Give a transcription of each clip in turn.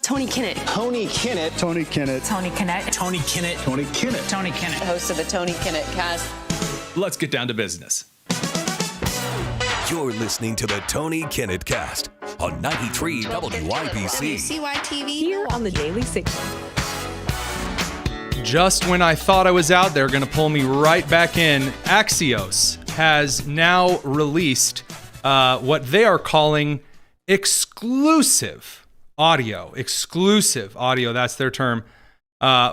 Tony Kinnett. Tony Kinnett. Tony Kinnett. Tony Kinnett. Tony Kinnett. Tony Kinnett. Tony Kinnett. Host of the Tony Kinnett Cast. Let's get down to business. You're listening to the Tony Kinnett Cast on 93 WYPC. WCYTV. Here on the Daily Signal. Just when I thought I was out, they're going to pull me right back in. Axios has now released what they are calling exclusive audio, that's their term,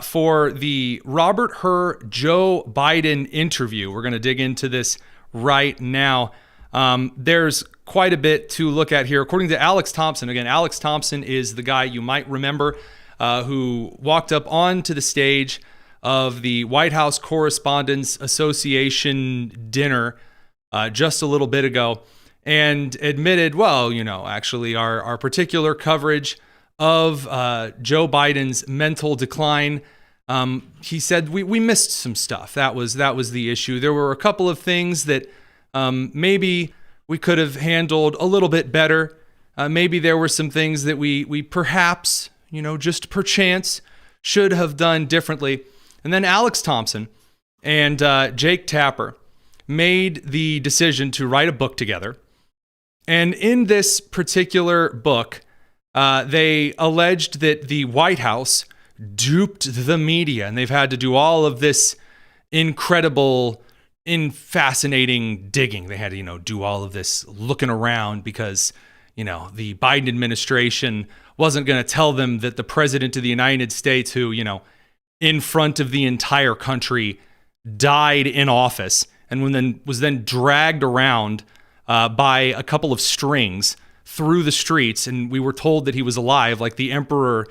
for the Robert Hur Joe Biden interview. We're going to dig into this right now. There's quite a bit to look at here. According to Alex Thompson, again, Alex Thompson is the guy you might remember who walked up onto the stage of the White House Correspondents Association dinner just a little bit ago, and admitted, actually our particular coverage of Joe Biden's mental decline, he said we missed some stuff. That was the issue. There were a couple of things that maybe we could have handled a little bit better. Maybe there were some things that we perhaps, just perchance should have done differently. And then Alex Thompson and Jake Tapper made the decision to write a book together. And in this particular book, they alleged that the White House duped the media, and they've had to do all of this incredible, fascinating digging. They had to, do all of this looking around because, the Biden administration wasn't going to tell them that the president of the United States, who, in front of the entire country, died in office and was then dragged around by a couple of strings through the streets, and we were told that he was alive, like the emperor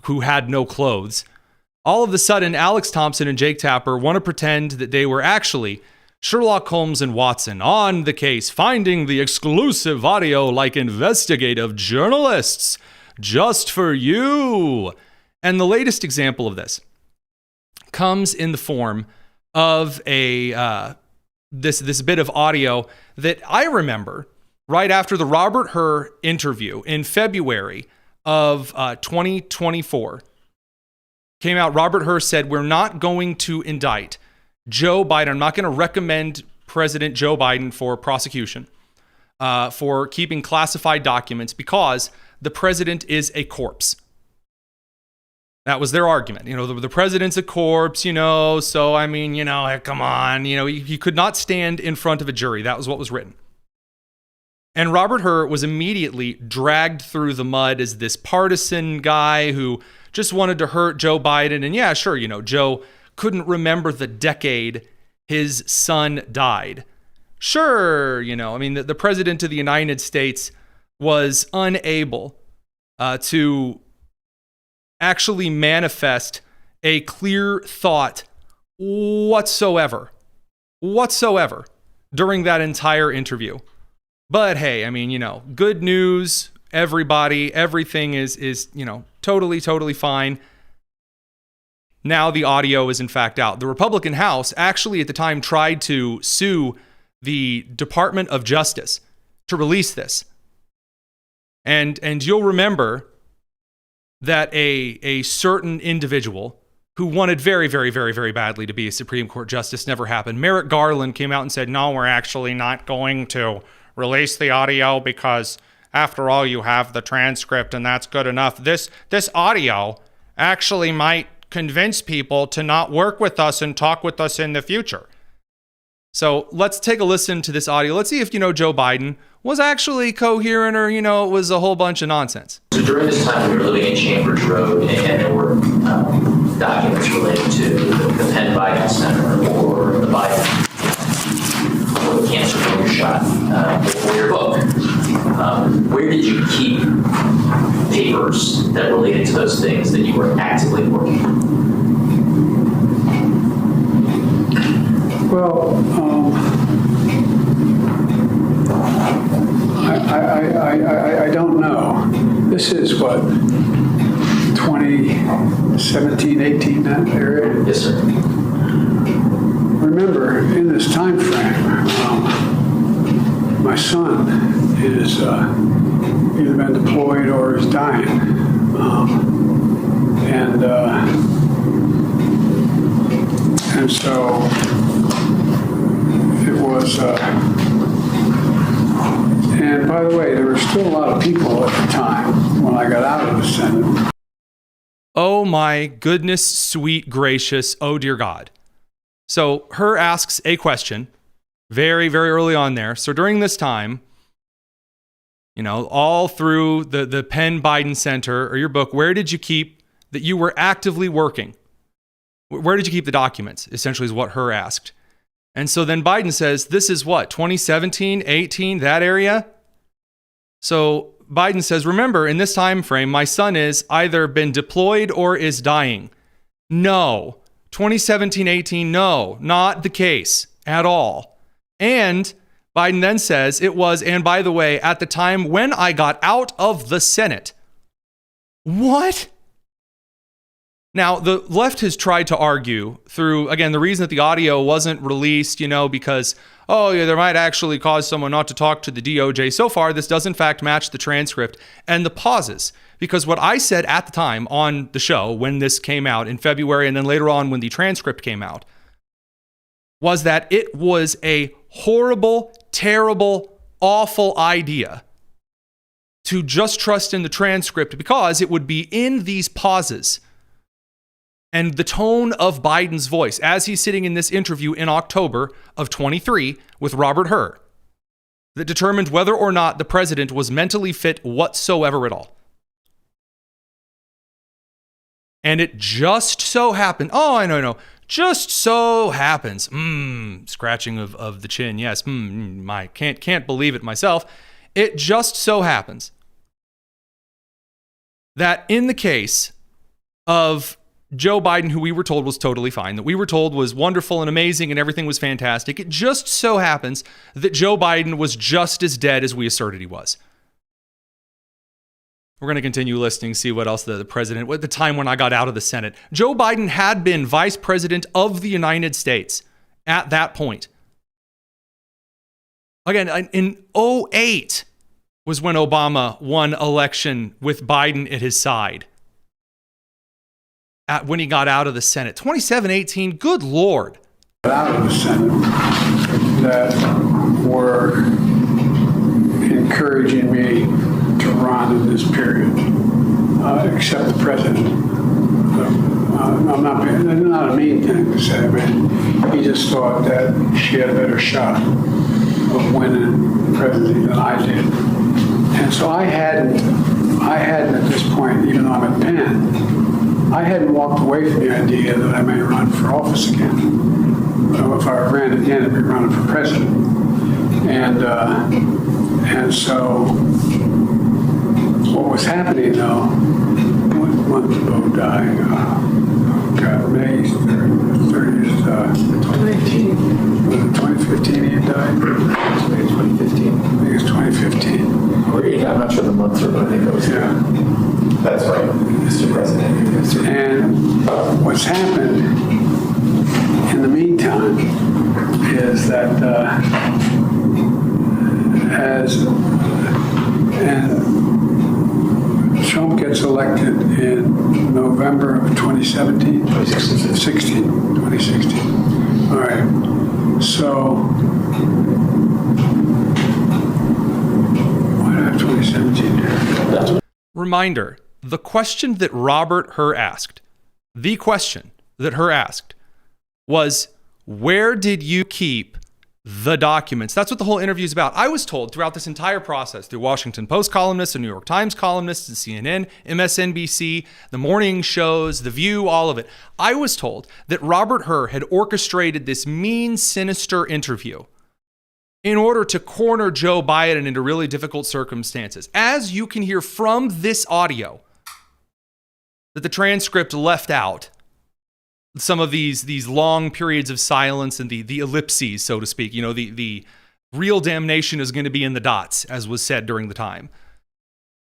who had no clothes. All of a sudden, Alex Thompson and Jake Tapper want to pretend that they were actually Sherlock Holmes and Watson on the case, finding the exclusive audio like investigative journalists, just for you. And the latest example of this comes in the form of this bit of audio that I remember right after the Robert Hur interview in February of 2024 came out. Robert Hur said, we're not going to indict Joe Biden. I'm not going to recommend President Joe Biden for prosecution for keeping classified documents because the president is a corpse. That was their argument. The president's a corpse, so I mean, come on, he could not stand in front of a jury. That was what was written. And Robert Hur was immediately dragged through the mud as this partisan guy who just wanted to hurt Joe Biden. And yeah, sure, Joe couldn't remember the decade his son died. Sure, the president of the United States was unable to actually manifest a clear thought whatsoever during that entire interview. But hey, good news, everybody. Everything is totally fine. Now the audio is in fact out. The Republican House actually at the time tried to sue the Department of Justice to release this. And you'll remember that a certain individual who wanted very, very, very, very badly to be a Supreme Court justice never happened. Merrick Garland came out and said, no, we're actually not going to release the audio because after all, you have the transcript and that's good enough. This audio actually might convince people to not work with us and talk with us in the future. So let's take a listen to this audio. Let's see if, Joe Biden was actually coherent or, it was a whole bunch of nonsense. So during this time, we were living in Chambers Road, and there were documents related to the Penn Biden Center or the Biden or the cancer shot or your book. Where did you keep papers that related to those things that you were actively working on? Well, I don't know. This is what, 2017, 18, that area? Yes, sir. Remember, in this time frame, my son is either been deployed or is dying. And so it was, and by the way, there were still a lot of people at the time when I got out of the Senate. Oh my goodness, sweet gracious, oh dear God. So Hur asks a question very, very early on there. So during this time, you know, all through the Penn Biden Center or your book, where did you keep that you were actively working? Where did you keep the documents? Essentially is what Hur asked. And so then Biden says, this is what, 2017, 18, that area? So Biden says, remember, in this time frame, my son is either been deployed or is dying. No. 2017, 18, no, not the case at all. And Biden then says it was, and by the way, at the time when I got out of the Senate. What? Now, the left has tried to argue through, again, the reason that the audio wasn't released, you know, because, oh, yeah, there might actually cause someone not to talk to the DOJ. So far, this does in fact match the transcript and the pauses. Because what I said at the time on the show when this came out in February and then later on when the transcript came out was that it was a horrible, terrible, awful idea to just trust in the transcript because it would be in these pauses and the tone of Biden's voice as he's sitting in this interview in October of 23 with Robert Hur that determined whether or not the president was mentally fit whatsoever at all. And it just so happened, oh, I know, just so happens, scratching of the chin, yes, I can't believe it myself. It just so happens that in the case of Joe Biden, who we were told was totally fine, that we were told was wonderful and amazing and everything was fantastic, it just so happens that Joe Biden was just as dead as we asserted he was. We're going to continue listening, see what else the president, at the time when I got out of the Senate. Joe Biden had been vice president of the United States at that point. Again, in 2008 was when Obama won election with Biden at his side. When he got out of the Senate. 27-18, good Lord. Out of the Senate that were encouraging me to run in this period, except the president. It's not a mean thing to say. I mean, he just thought that she had a better shot of winning the presidency than I did. And so I hadn't at this point, even though I'm at Penn, I hadn't walked away from the idea that I may run for office again. If I ran again, I'd be running for president. And so what was happening, though, when did Bo die? May 30th, 2018. Was it 2015 he died? Maybe 2015. I think it's 2015. Or, yeah, I'm not sure the months, but I think it was. Yeah. That's right, Mr. President. And what's happened in the meantime is that Trump gets elected in November of 2017? 2016. All right. So, what did I have 2017 here? Reminder, the question that Robert Hur asked, was, where did you keep the documents? That's what the whole interview is about. I was told throughout this entire process, through Washington Post columnists and New York Times columnists and CNN, MSNBC, the morning shows, The View, all of it. I was told that Robert Hur had orchestrated this mean, sinister interview in order to corner Joe Biden into really difficult circumstances. As you can hear from this audio, that the transcript left out some of these long periods of silence and the ellipses, so to speak. You know, the real damnation is going to be in the dots, as was said during the time.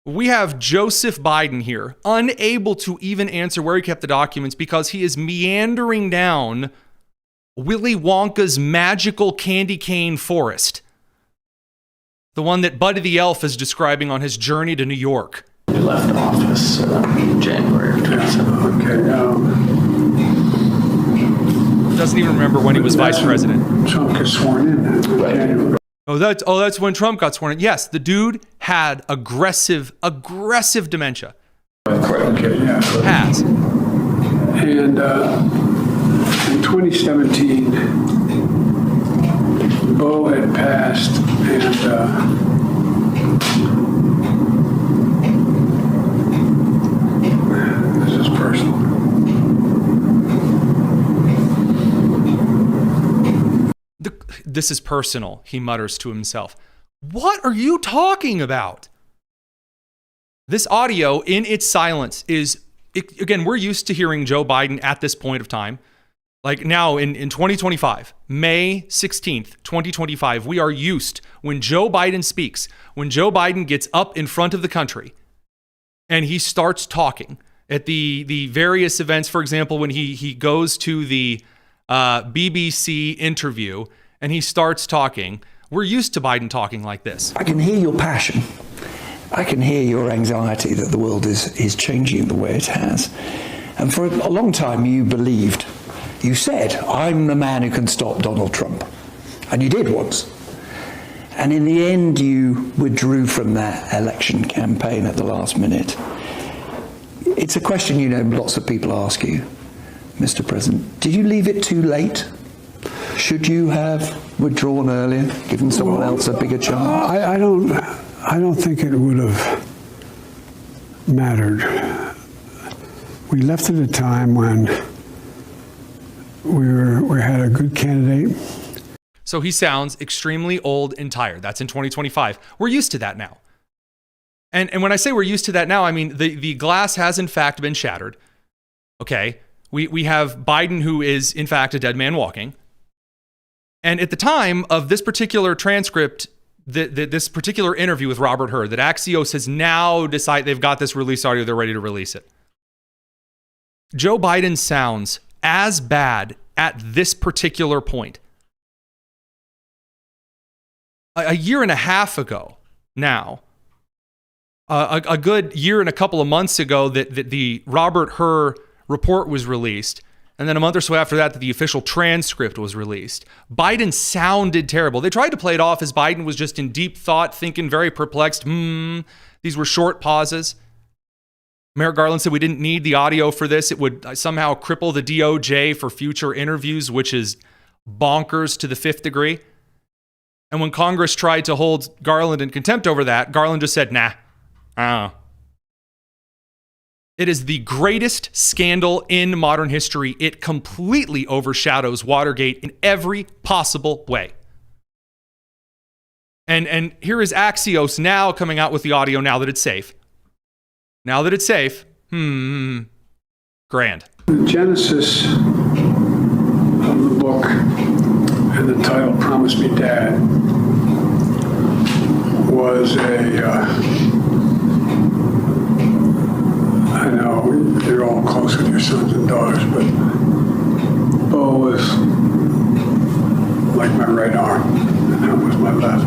We have Joseph Biden here, unable to even answer where he kept the documents because he is meandering down Willy Wonka's magical candy cane forest. The one that Buddy the Elf is describing on his journey to New York. He left office January of 27. Okay. Doesn't even remember when he was vice president. Trump gets sworn in. January. Oh, that's when Trump got sworn in. Yes, the dude had aggressive dementia. Okay, yeah. Has. And in 2017, Bo had passed, and this is personal. This is personal, he mutters to himself. What are you talking about? This audio in its silence is, again, we're used to hearing Joe Biden at this point of time. Like now in 2025, May 16th, 2025, we are used when Joe Biden speaks, when Joe Biden gets up in front of the country and he starts talking at the various events. For example, when he goes to the BBC interview and he starts talking, we're used to Biden talking like this. I can hear your passion. I can hear your anxiety that the world is changing the way it has. And for a long time you believed, you said, I'm the man who can stop Donald Trump. And you did once. And in the end, you withdrew from that election campaign at the last minute. It's a question, you know, lots of people ask you, Mr. President. Did you leave it too late? Should you have withdrawn earlier, given someone else a bigger chance? I don't think it would have mattered. We left at a time when we had a good candidate. So he sounds extremely old and tired. That's in 2025. We're used to that now. And when I say we're used to that now, I mean the glass has in fact been shattered. Okay. We have Biden, who is in fact a dead man walking. And at the time of this particular transcript, this particular interview with Robert Hur, that Axios has now decided they've got this release audio, they're ready to release it. Joe Biden sounds as bad at this particular point. A year and a half ago now, a good year and a couple of months ago that the Robert Hur report was released, and then a month or so after that the official transcript was released, Biden sounded terrible. They tried to play it off as Biden was just in deep thought, thinking, very perplexed. These were short pauses. Merrick Garland said we didn't need the audio for this. It would somehow cripple the DOJ for future interviews, which is bonkers to the fifth degree. And when Congress tried to hold Garland in contempt over that, Garland just said, nah, I don't know. It is the greatest scandal in modern history. It completely overshadows Watergate in every possible way. And here is Axios now coming out with the audio now that it's safe. Now that it's safe, grand. The genesis of the book and the title, Promise Me Dad, was I know you're all close with your sons and daughters, but Bo was like my right arm, and that was my left.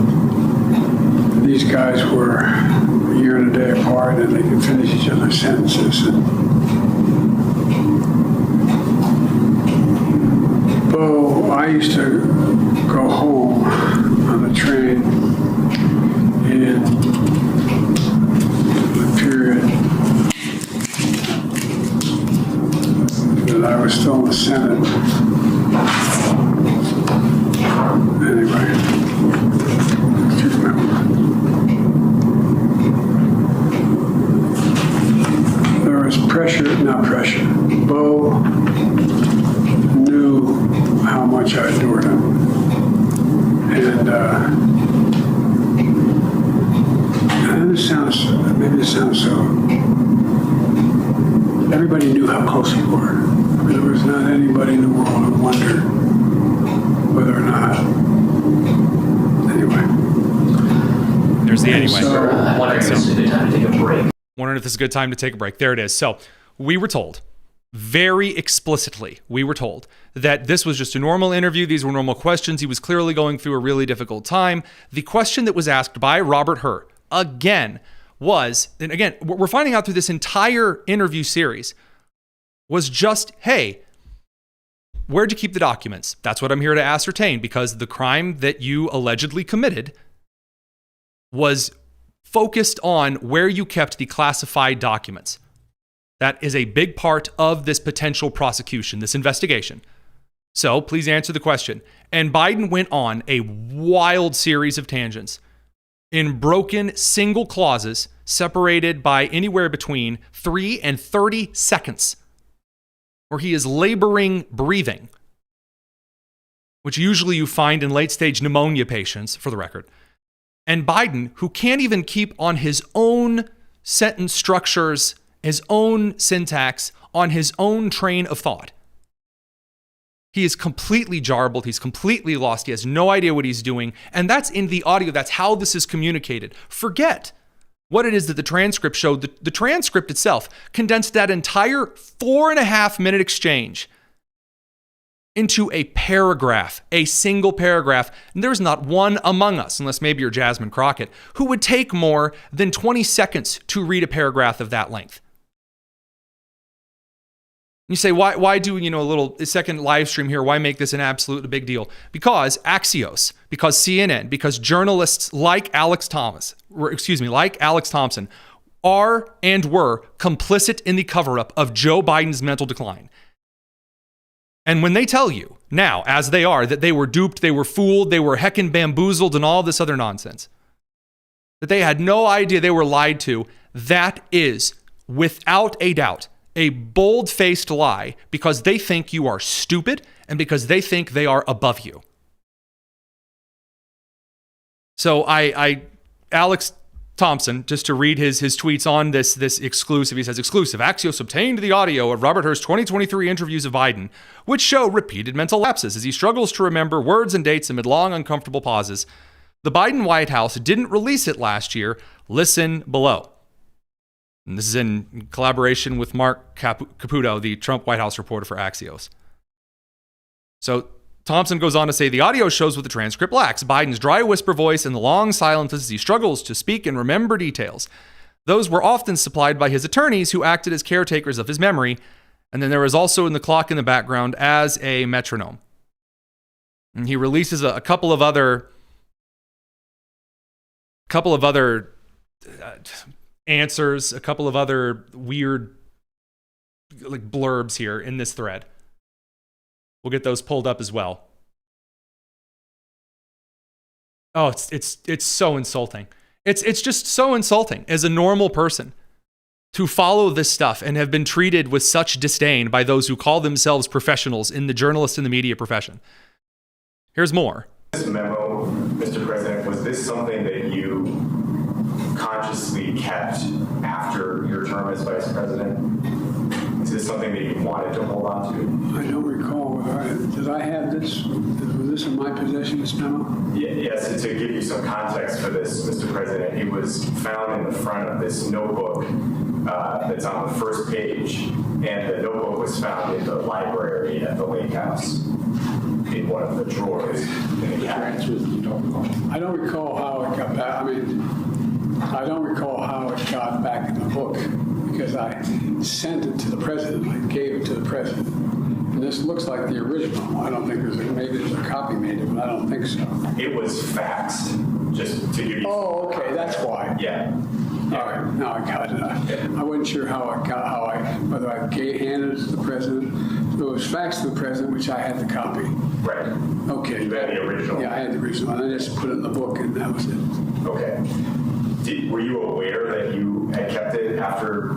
These guys were a year and a day apart, and they could finish each other's sentences. And Bo, I used to go home on the train in the period that I was still in the Senate. Anyway, excuse me. There was not pressure. Bo knew how much I adored him. And maybe this sounds so, everybody knew how close we were. I mean, there was not anybody in the world who wondered whether or not. Anyway. There's the anyway. So, I wonder if this is a good time to take a break. Wondering if this is a good time to take a break. There it is. So we were told very explicitly, we were told that this was just a normal interview. These were normal questions. He was clearly going through a really difficult time. The question that was asked by Robert Hur again was, and again, what we're finding out through this entire interview series was just, hey, where'd you keep the documents? That's what I'm here to ascertain, because the crime that you allegedly committed was focused on where you kept the classified documents. That is a big part of this potential prosecution, this investigation. So please answer the question. And Biden went on a wild series of tangents in broken single clauses separated by anywhere between 3 and 30 seconds, where he is laboring breathing, which usually you find in late-stage pneumonia patients, for the record. And Biden, who can't even keep on his own sentence structures, his own syntax, on his own train of thought. He is completely jarbled. He's completely lost. He has no idea what he's doing. And that's in the audio. That's how this is communicated. Forget what it is that the transcript showed. The transcript itself condensed that entire 4.5-minute exchange into a paragraph, a single paragraph. And there's not one among us, unless maybe you're Jasmine Crockett, who would take more than 20 seconds to read a paragraph of that length. You say, why do, a second live stream here? Why make this an absolute big deal? Because Axios, because CNN, because journalists like Alex Thompson are and were complicit in the cover-up of Joe Biden's mental decline. And when they tell you now, as they are, that they were duped, they were fooled, they were heckin' bamboozled and all this other nonsense, that they had no idea they were lied to, that is, without a doubt, a bold-faced lie, because they think you are stupid and because they think they are above you. So Alex Thompson, just to read his tweets on this exclusive, he says, exclusive, Axios obtained the audio of Robert Hur's 2023 interviews of Biden, which show repeated mental lapses as he struggles to remember words and dates amid long, uncomfortable pauses. The Biden White House didn't release it last year. Listen below. And this is in collaboration with Mark Caputo, the Trump White House reporter for Axios. So Thompson goes on to say, the audio shows what the transcript lacks: Biden's dry whisper voice and the long silences as he struggles to speak and remember details. Those were often supplied by his attorneys, who acted as caretakers of his memory. And then there was also the clock in the background as a metronome. And he releases a couple of other answers, a couple of other weird blurbs here in this thread. We'll get those pulled up as well. Oh, it's so insulting. It's just so insulting as a normal person to follow this stuff and have been treated with such disdain by those who call themselves professionals in the journalist and the media profession. Here's more. This memo, Mr. President, was this something that you consciously kept after your term as vice president? Is this something that you wanted to hold on to? I don't recall. Did I have this? Was this in my possession, this memo? Yes, and to give you some context for this, Mr. President, it was found in the front of this notebook that's on the first page, and the notebook was found in the library at the Lake House in one of the drawers in the cabinet. I don't recall how it got back. I don't recall how it got back in the book, because I sent it to the president. I gave it to the president. And this looks like the original. I don't think maybe there's a copy made of it, but I don't think so. It was faxed, just to give you. Oh, okay, that's why. Yeah. All right, now I got it. I wasn't sure whether I handed it to the president. So it was faxed to the president, which I had the copy. Right. Okay. You had the original. Yeah, I had the original, and I just put it in the book, and that was it. Okay. Were you aware that you had kept it after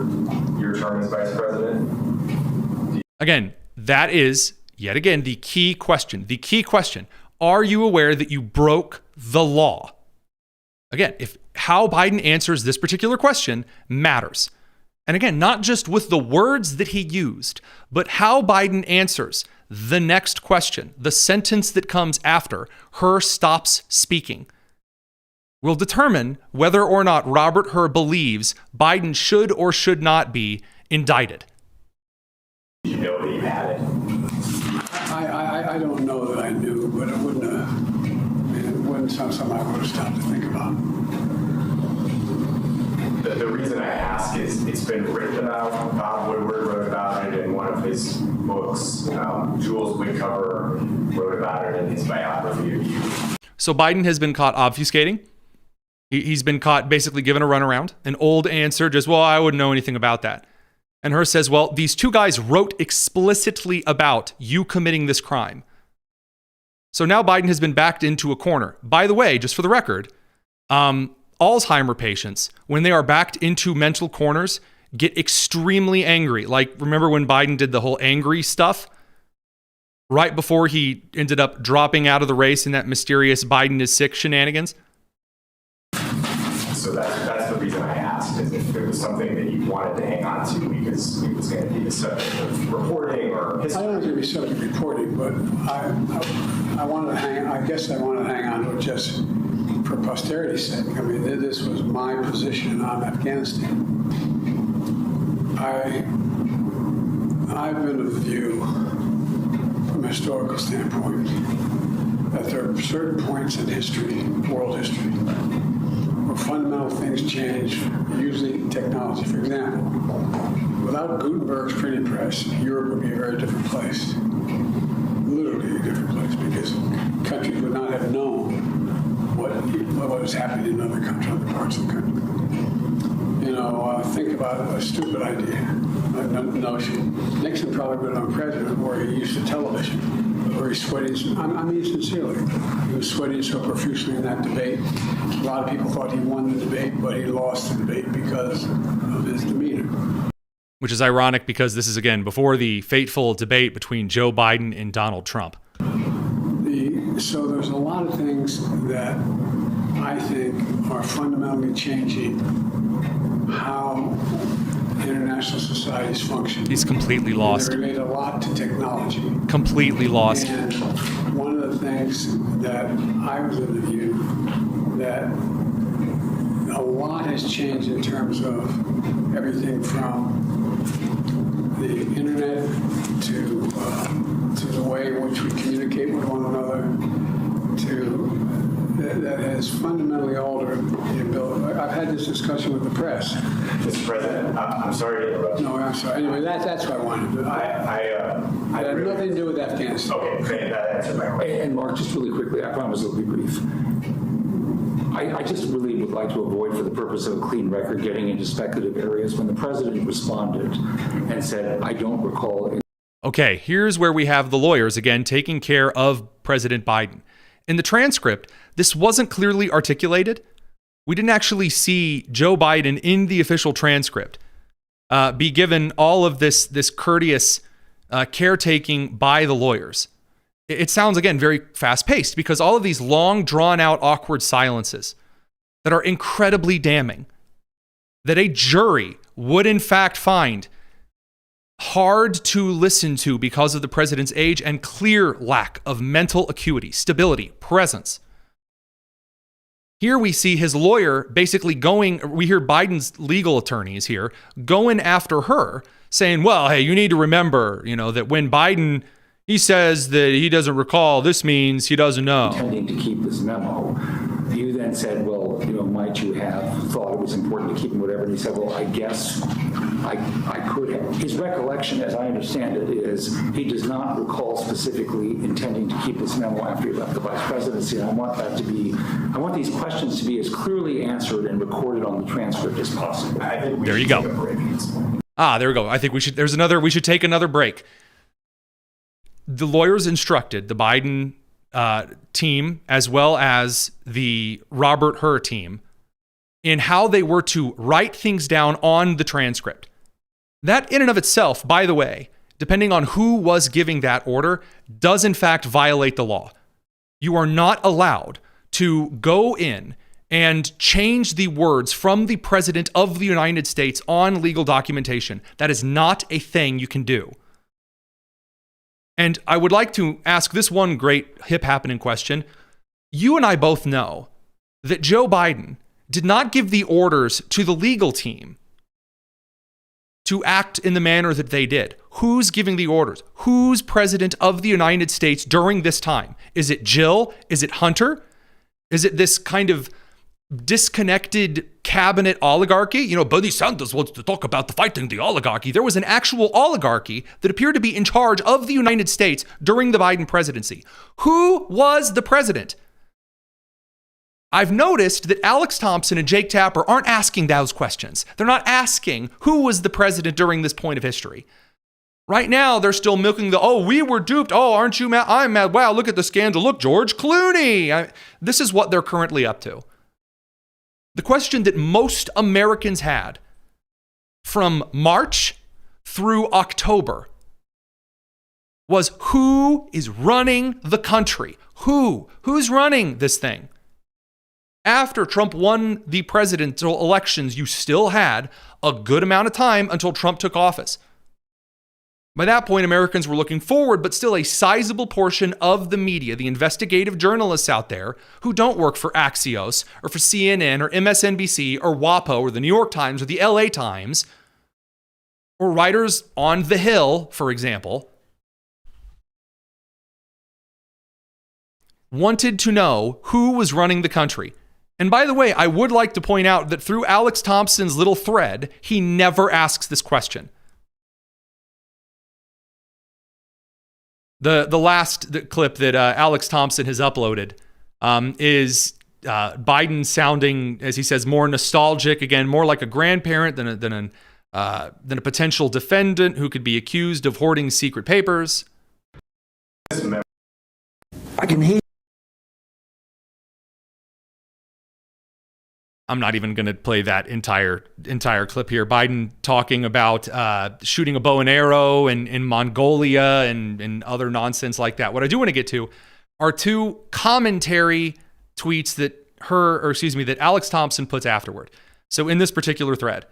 your term as vice president? Again, that is, yet again, the key question. The key question. Are you aware that you broke the law? Again, if how Biden answers this particular question matters. And again, not just with the words that he used, but how Biden answers the next question, the sentence that comes after Hur stops speaking, will determine whether or not Robert Hur believes Biden should or should not be indicted. you know that you had it? I don't know that I knew, but it wasn't something I would have stopped to think about. The reason I ask is it's been written about. Bob Woodward wrote about it in one of his books. Jules Woodcover wrote about it in his biography of you. So Biden has been caught obfuscating. He's been caught basically giving a runaround. An old answer, just, well, I wouldn't know anything about that. And Hur says, well, these two guys wrote explicitly about you committing this crime. So now Biden has been backed into a corner. By the way, just for the record, Alzheimer patients, when they are backed into mental corners, get extremely angry. Like, remember when Biden did the whole angry stuff? Right before he ended up dropping out of the race in that mysterious Biden is sick shenanigans? So that's the reason I asked, is if it was something that you wanted to hang on to because it was going to be the subject of reporting or history. I don't think it was subject of reporting, but I wanted to hang. I guess I wanted to hang on to it just for posterity's sake. I mean, this was my position on Afghanistan. I've been of the view, from a historical standpoint, that there are certain points in history, world history, where fundamental things change, usually technology. For example, without Gutenberg's printing press, Europe would be a very different place. Literally a different place, because countries would not have known what was happening in other countries, other parts of the country. Think about a stupid idea, a notion. Nixon probably would have been president where he used the television, where he sweated. I mean, sincerely, he was sweating so profusely in that debate. A lot of people thought he won the debate, but he lost the debate because of his demeanor. Which is ironic because this is, again, before the fateful debate between Joe Biden and Donald Trump. So there's a lot of things that I think are fundamentally changing how international societies function. He's completely lost. They relate a lot to technology. Completely lost. And one of the things that I was of the view that a lot has changed in terms of everything from the internet to the way in which we communicate with one another, that has fundamentally altered the ability. I've had this discussion with the press. Mr. President, I'm sorry to interrupt. No, I'm sorry. Anyway, that's what I wanted to do. I It had really- nothing to do with Afghanistan. Okay, that answered my question. And Mark, just really quickly, I promise it'll be brief. I just really would like to avoid, for the purpose of a clean record, getting into speculative areas when the president responded and said, I don't recall. Okay, here's where we have the lawyers, again, taking care of President Biden. In the transcript, this wasn't clearly articulated. We didn't actually see Joe Biden in the official transcript be given all of this courteous caretaking by the lawyers. It sounds, again, very fast-paced because all of these long, drawn-out, awkward silences that are incredibly damning, that a jury would in fact find hard to listen to because of the president's age and clear lack of mental acuity, stability, presence. Here we see his lawyer basically we hear Biden's legal attorneys here going after her, saying, well, hey, you need to remember, that when Biden, he says that he doesn't recall, this means he doesn't know. Intending to keep this memo. You then said, well, might you have thought it was important to keep him, whatever? And he said, well, I guess I could have. His recollection, as I understand it, is he does not recall specifically intending to keep this memo after he left the vice presidency. And I want these questions to be as clearly answered and recorded on the transcript as possible. I think we There you should go. take a break at this point. There we go. I think we should take another break. The lawyers instructed the Biden team as well as the Robert Hur team in how they were to write things down on the transcript. That in and of itself, by the way, depending on who was giving that order, does in fact violate the law. You are not allowed to go in and change the words from the President of the United States on legal documentation. That is not a thing you can do. And I would like to ask this one great hip happening question. You and I both know that Joe Biden did not give the orders to the legal team to act in the manner that they did? Who's giving the orders? Who's president of the United States during this time? Is it Jill? Is it Hunter? Is it this kind of disconnected cabinet oligarchy? You know, Bernie Sanders wants to talk about the fighting the oligarchy. There was an actual oligarchy that appeared to be in charge of the United States during the Biden presidency. Who was the president? I've noticed that Alex Thompson and Jake Tapper aren't asking those questions. They're not asking who was the president during this point of history. Right now, they're still milking we were duped. Oh, aren't you mad? I'm mad. Wow, look at the scandal. Look, George Clooney. This is what they're currently up to. The question that most Americans had from March through October was, who is running the country? Who's running this thing? After Trump won the presidential elections, you still had a good amount of time until Trump took office. By that point, Americans were looking forward, but still a sizable portion of the media, the investigative journalists out there who don't work for Axios or for CNN or MSNBC or WAPO or the New York Times or the LA Times, or writers on The Hill, for example, wanted to know who was running the country. And by the way, I would like to point out that through Alex Thompson's little thread, he never asks this question. The last clip that Alex Thompson has uploaded is Biden sounding, as he says, more nostalgic, again, more like a grandparent than a potential defendant who could be accused of hoarding secret papers. I can hear. I'm not even going to play that entire clip here. Biden talking about shooting a bow and arrow in Mongolia and other nonsense like that. What I do want to get to are two commentary tweets that Alex Thompson puts afterward. So in this particular thread.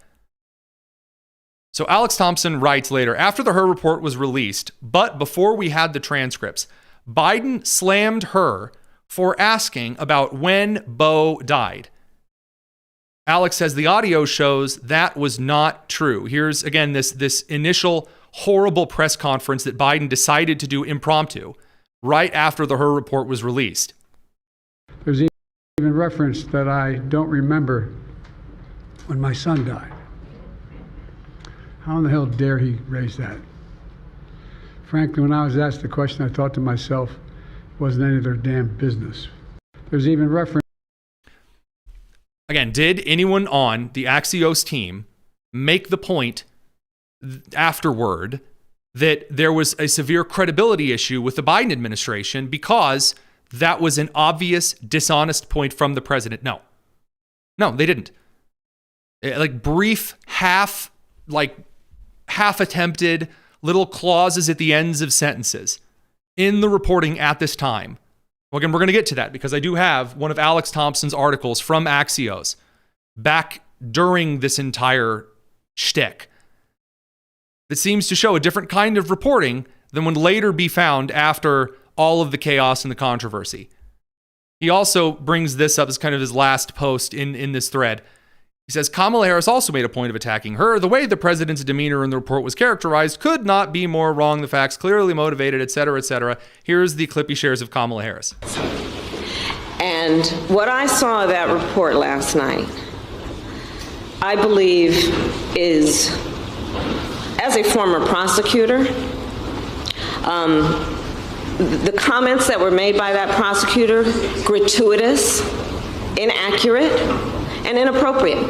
So Alex Thompson writes later, after the Hur report was released, but before we had the transcripts, Biden slammed Hur for asking about when Bo died. Alex says the audio shows that was not true. Here's, again, this initial horrible press conference that Biden decided to do impromptu right after the Hur report was released. There's even reference that I don't remember when my son died. How in the hell dare he raise that? Frankly, when I was asked the question, I thought to myself, it wasn't any of their damn business. There's even reference. Again, did anyone on the Axios team make the point afterward that there was a severe credibility issue with the Biden administration because that was an obvious dishonest point from the president? No, they didn't. Like brief, half attempted little clauses at the ends of sentences in the reporting at this time. Well, again, we're going to get to that because I do have one of Alex Thompson's articles from Axios back during this entire shtick that seems to show a different kind of reporting than would later be found after all of the chaos and the controversy. He also brings this up as kind of his last post in this thread. He says, Kamala Harris also made a point of attacking her. The way the president's demeanor in the report was characterized could not be more wrong. The facts clearly motivated, et cetera, et cetera. Here's the clip he shares of Kamala Harris. And what I saw of that report last night, I believe is, as a former prosecutor, the comments that were made by that prosecutor, gratuitous, inaccurate, and inappropriate.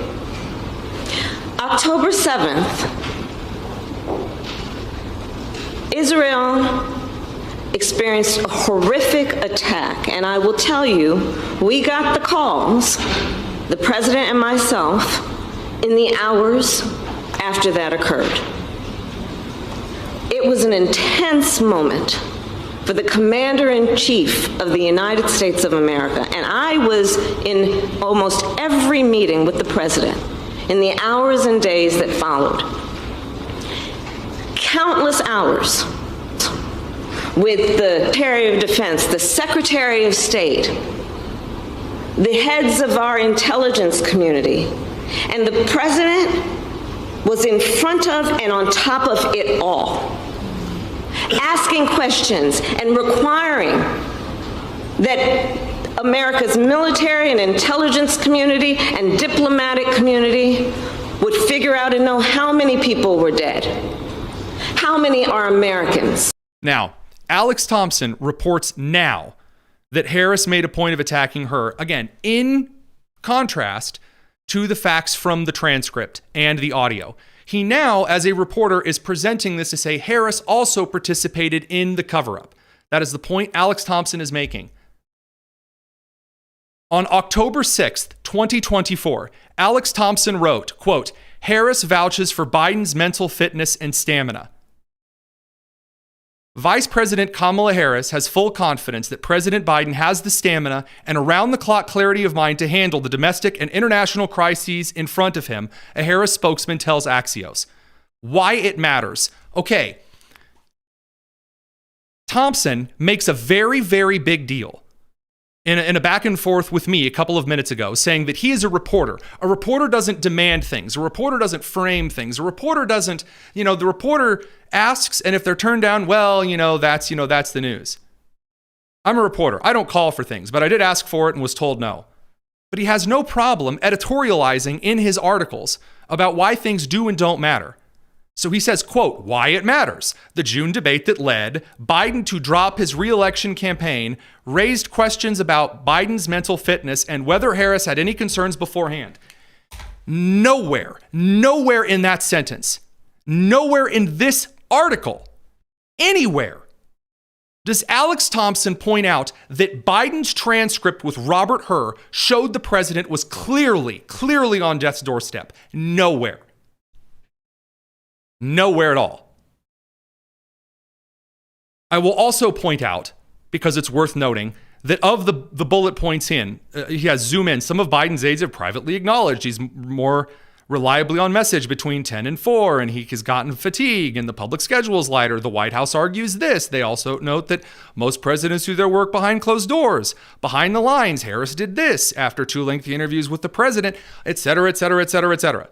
October 7th, Israel experienced a horrific attack, and I will tell you, we got the calls, the president and myself, in the hours after that occurred. It was an intense moment for the Commander-in-Chief of the United States of America. And I was in almost every meeting with the President in the hours and days that followed. Countless hours with the Secretary of Defense, the Secretary of State, the heads of our intelligence community, and the President was in front of and on top of it all, asking questions and requiring that America's military and intelligence community and diplomatic community would figure out and know how many people were dead, how many are Americans. Now, Alex Thompson reports now that Harris made a point of attacking her, again, in contrast to the facts from the transcript and the audio. He now, as a reporter, is presenting this to say Harris also participated in the cover-up. That is the point Alex Thompson is making. On October 6th, 2024, Alex Thompson wrote, quote, Harris vouches for Biden's mental fitness and stamina. Vice President Kamala Harris has full confidence that President Biden has the stamina and around-the-clock clarity of mind to handle the domestic and international crises in front of him, a Harris spokesman tells Axios. Why it matters. Okay. Thompson makes a very, very big deal in a back and forth with me a couple of minutes ago, saying that he is a reporter. A reporter doesn't demand things. A reporter doesn't frame things. A reporter doesn't, the reporter asks, and if they're turned down, well, that's the news. I'm a reporter. I don't call for things, but I did ask for it and was told no. But he has no problem editorializing in his articles about why things do and don't matter. So he says, quote, why it matters. The June debate that led Biden to drop his re-election campaign raised questions about Biden's mental fitness and whether Harris had any concerns beforehand. Nowhere in that sentence, nowhere in this article, anywhere, does Alex Thompson point out that Biden's transcript with Robert Hur showed the president was clearly on death's doorstep. Nowhere. Nowhere at all. I will also point out, because it's worth noting, that of the bullet points he has zoom in. Some of Biden's aides have privately acknowledged he's more reliably on message between 10 and 4, and he has gotten fatigue, and the public schedule is lighter. The White House argues this. They also note that most presidents do their work behind closed doors. Behind the lines, Harris did this after 2 lengthy interviews with the president, et cetera, et cetera, et cetera, et cetera.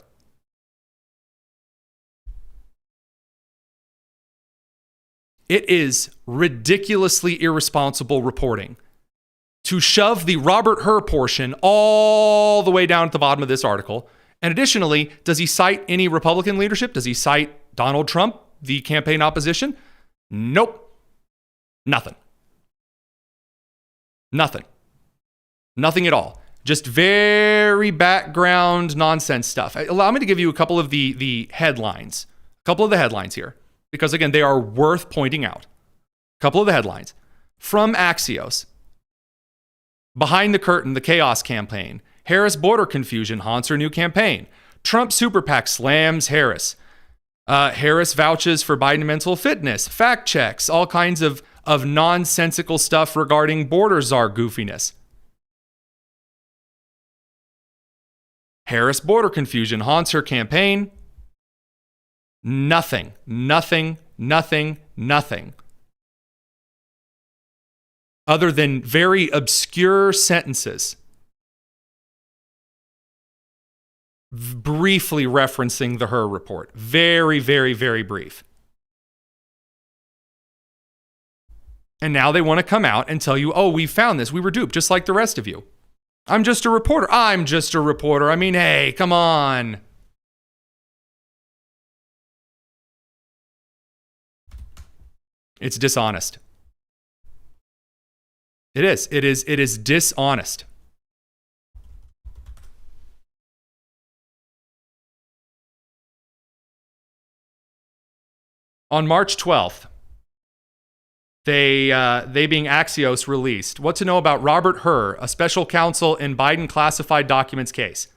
It is ridiculously irresponsible reporting to shove the Robert Hur portion all the way down at the bottom of this article. And additionally, does he cite any Republican leadership? Does he cite Donald Trump, the campaign opposition? Nope. Nothing. Nothing at all. Just very background nonsense stuff. Allow me to give you a couple of the headlines. A couple of the headlines here, because again, they are worth pointing out. A couple of the headlines. From Axios. Behind the curtain, the chaos campaign. Harris border confusion haunts her new campaign. Trump super PAC slams Harris. Harris vouches for Biden mental fitness. Fact checks. All kinds of nonsensical stuff regarding border czar goofiness. Harris border confusion haunts her campaign. Nothing. Other than very obscure sentences briefly referencing the Hur report. Very, very, very brief. And now they want to come out and tell you, oh, we found this. We were duped, just like the rest of you. I'm just a reporter. I mean, hey, come on. It's dishonest. It is dishonest. On March 12th, they being Axios released what to know about Robert Hur, a special counsel in Biden classified documents case.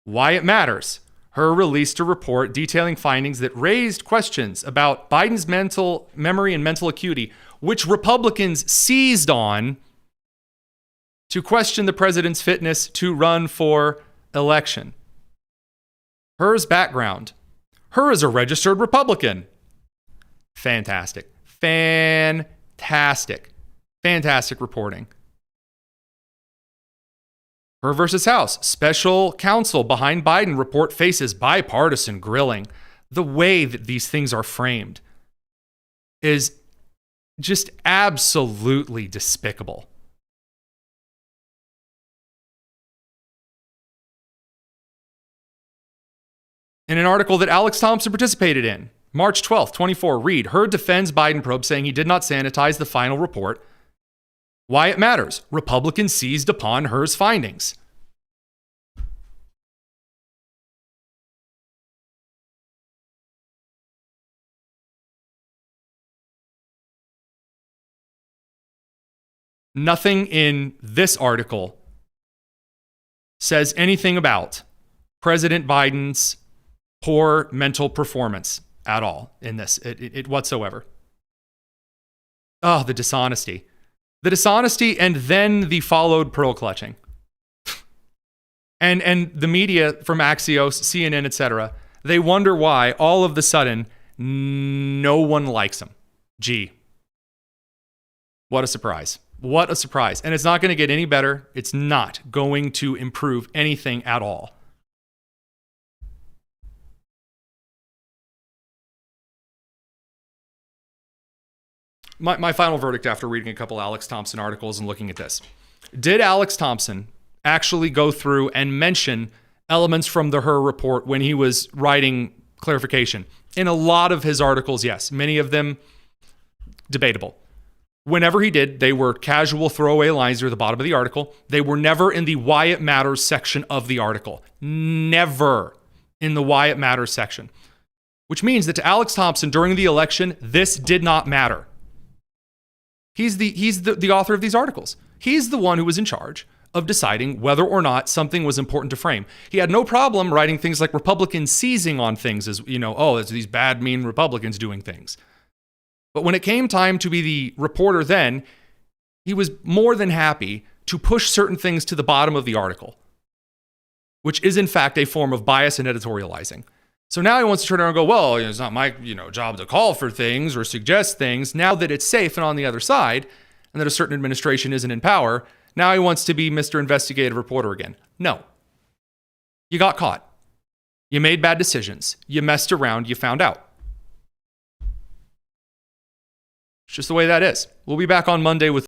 Why it matters. Hur released a report detailing findings that raised questions about Biden's mental memory and mental acuity, which Republicans seized on to question the president's fitness to run for election. Hur's background. Hur is a registered Republican. Fantastic reporting. Her versus House. Special counsel behind Biden report faces bipartisan grilling. The way that these things are framed is just absolutely despicable. In an article that Alex Thompson participated in, March 12th, 24, read, Hurd defends Biden probe saying he did not sanitize the final report. Why it matters. Republicans seized upon Hurd's findings. Nothing in this article says anything about President Biden's poor mental performance at all in this, it whatsoever. Oh, the dishonesty. The dishonesty and then the followed pearl clutching. and the media from Axios, CNN, etc., they wonder why all of a sudden no one likes him. Gee. What a surprise. What a surprise. And it's not going to get any better. It's not going to improve anything at all. My final verdict after reading a couple Alex Thompson articles and looking at this. Did Alex Thompson actually go through and mention elements from the Hur report when he was writing clarification? In a lot of his articles, yes. Many of them debatable. Whenever he did, they were casual throwaway lines near the bottom of the article. They were never in the why it matters section of the article. Never in the why it matters section. Which means that to Alex Thompson during the election, this did not matter. He's the author of these articles. He's the one who was in charge of deciding whether or not something was important to frame. He had no problem writing things like Republicans seizing on things as, it's these bad, mean Republicans doing things. But when it came time to be the reporter then, he was more than happy to push certain things to the bottom of the article, which is in fact a form of bias and editorializing. So now he wants to turn around and go, well, it's not my job to call for things or suggest things. Now that it's safe and on the other side, and that a certain administration isn't in power, now he wants to be Mr. Investigative Reporter again. No. You got caught. You made bad decisions. You messed around. You found out. It's just the way that is. We'll be back on Monday with